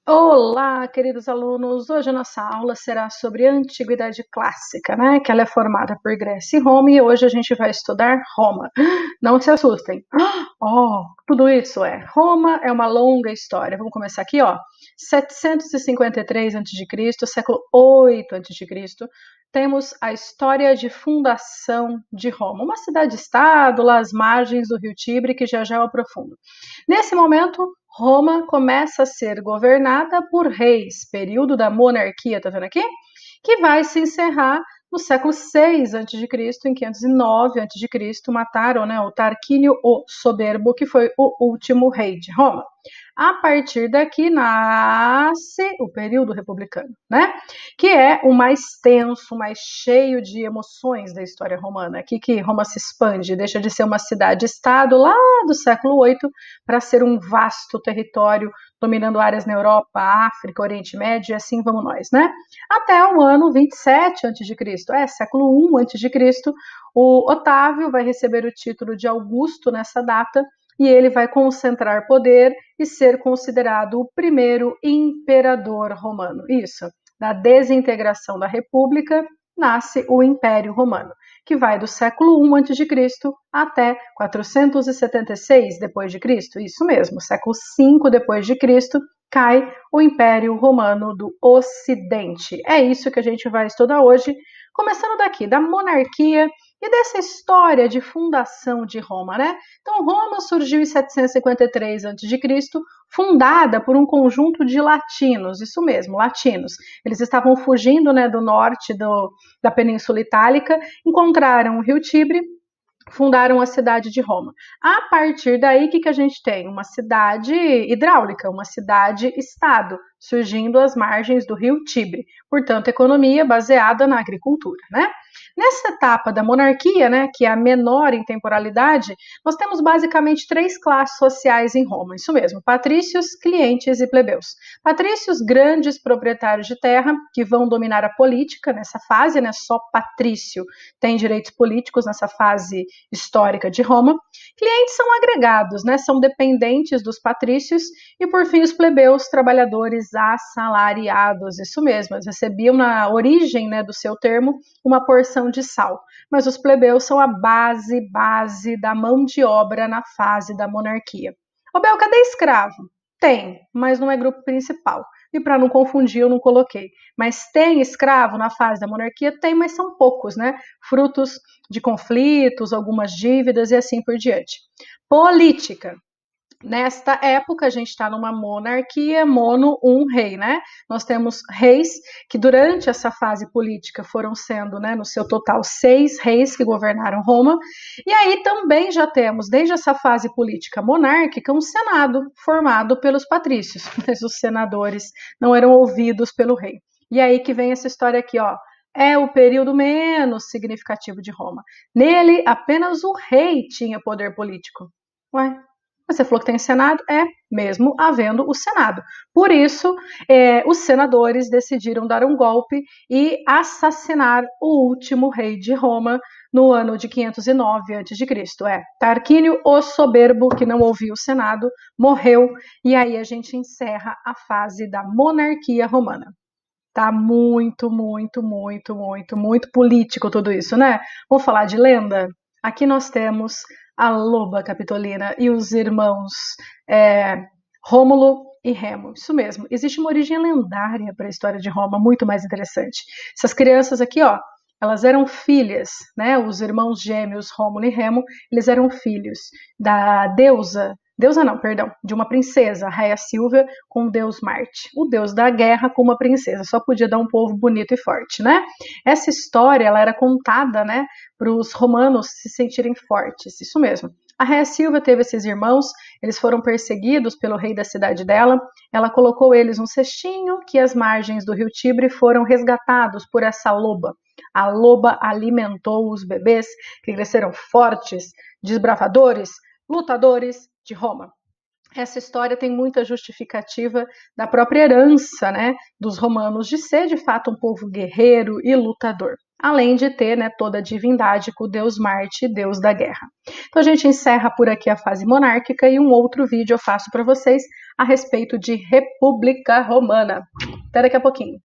Olá, queridos alunos! Hoje a nossa aula será sobre a Antiguidade Clássica, né? Que ela é formada por Grécia e Roma, e hoje a gente vai estudar Roma. Não se assustem! Oh, tudo isso Roma é uma longa história. Vamos começar aqui, ó. 753 a.C., século 8 a.C., temos a história de fundação de Roma, uma cidade-estado lá às margens do rio Tibre, que já já eu aprofundo. Nesse momento, Roma começa a ser governada por reis, período da monarquia, tá vendo aqui? Que vai se encerrar no século 6 a.C., em 509 a.C., mataram, né, o Tarquínio o Soberbo, que foi o último rei de Roma. A partir daqui nasce o período republicano, né? Que é o mais tenso, o mais cheio de emoções da história romana. Aqui que Roma se expande, deixa de ser uma cidade-estado lá do século 8 para ser um vasto território dominando áreas na Europa, África, Oriente Médio, e assim vamos nós, né? Até o ano 27 a.C., século 1 a.C., o Otávio vai receber o título de Augusto nessa data, e ele vai concentrar poder e ser considerado o primeiro imperador romano. Isso, da desintegração da República, nasce o Império Romano, que vai do século 1 a.C. até 476 d.C. Isso mesmo, século 5 d.C., cai o Império Romano do Ocidente. É isso que a gente vai estudar hoje, começando daqui, da monarquia e dessa história de fundação de Roma, né? Então, Roma surgiu em 753 a.C., fundada por um conjunto de latinos, isso mesmo, latinos. Eles estavam fugindo, né, do norte da Península Itálica, encontraram o rio Tibre, fundaram a cidade de Roma. A partir daí, o que a gente tem? Uma cidade hidráulica, uma cidade-estado, surgindo às margens do rio Tibre. Portanto, economia baseada na agricultura, né? Nessa etapa da monarquia, né, que é a menor em temporalidade, nós temos basicamente três classes sociais em Roma. Isso mesmo, patrícios, clientes e plebeus. Patrícios, grandes proprietários de terra, que vão dominar a política nessa fase, né? Só patrício tem direitos políticos nessa fase histórica de Roma. Clientes são agregados, né? São dependentes dos patrícios, e por fim os plebeus, trabalhadores assalariados. Isso mesmo, eles recebiam na origem, né, do seu termo uma porção de sal. Mas os plebeus são a base da mão de obra na fase da monarquia. Ô Bel, cadê escravo? Tem, mas não é grupo principal. E para não confundir, eu não coloquei. Mas tem escravo na fase da monarquia? Tem, mas são poucos, né? Frutos de conflitos, algumas dívidas e assim por diante. Política. Nesta época, a gente está numa monarquia, mono, um rei, né? Nós temos reis que durante essa fase política foram sendo, né, no seu total, 6 reis que governaram Roma. E aí também já temos, desde essa fase política monárquica, um senado formado pelos patrícios, mas os senadores não eram ouvidos pelo rei. E aí que vem essa história aqui, ó. É o período menos significativo de Roma. Nele, apenas o rei tinha poder político. Ué, você falou que tem Senado? É, mesmo havendo o Senado. Por isso, os senadores decidiram dar um golpe e assassinar o último rei de Roma no ano de 509 a.C. Tarquínio o Soberbo, que não ouviu o Senado, morreu, e aí a gente encerra a fase da monarquia romana. Tá muito, muito, muito, muito, muito político tudo isso, né? Vamos falar de lenda? Aqui nós temos a loba capitolina e os irmãos Rômulo e Remo. Isso mesmo, existe uma origem lendária para a história de Roma, muito mais interessante. Essas crianças aqui, ó, elas eram filhas, né? Os irmãos gêmeos Rômulo e Remo, eles eram filhos da deusa não, perdão, de uma princesa, Raia Silvia, com o deus Marte, o deus da guerra com uma princesa, só podia dar um povo bonito e forte, né? Essa história, ela era contada, né, para os romanos se sentirem fortes, isso mesmo. A Raia Silvia teve esses irmãos, eles foram perseguidos pelo rei da cidade dela, ela colocou eles num cestinho que às margens do rio Tibre foram resgatados por essa loba. A loba alimentou os bebês, que cresceram fortes, desbravadores, lutadores de Roma. Essa história tem muita justificativa da própria herança, né, dos romanos de ser de fato um povo guerreiro e lutador. além de ter, né, toda a divindade com o deus Marte, deus da guerra. Então a gente encerra por aqui a fase monárquica e um outro vídeo eu faço para vocês a respeito de República Romana. Até daqui a pouquinho.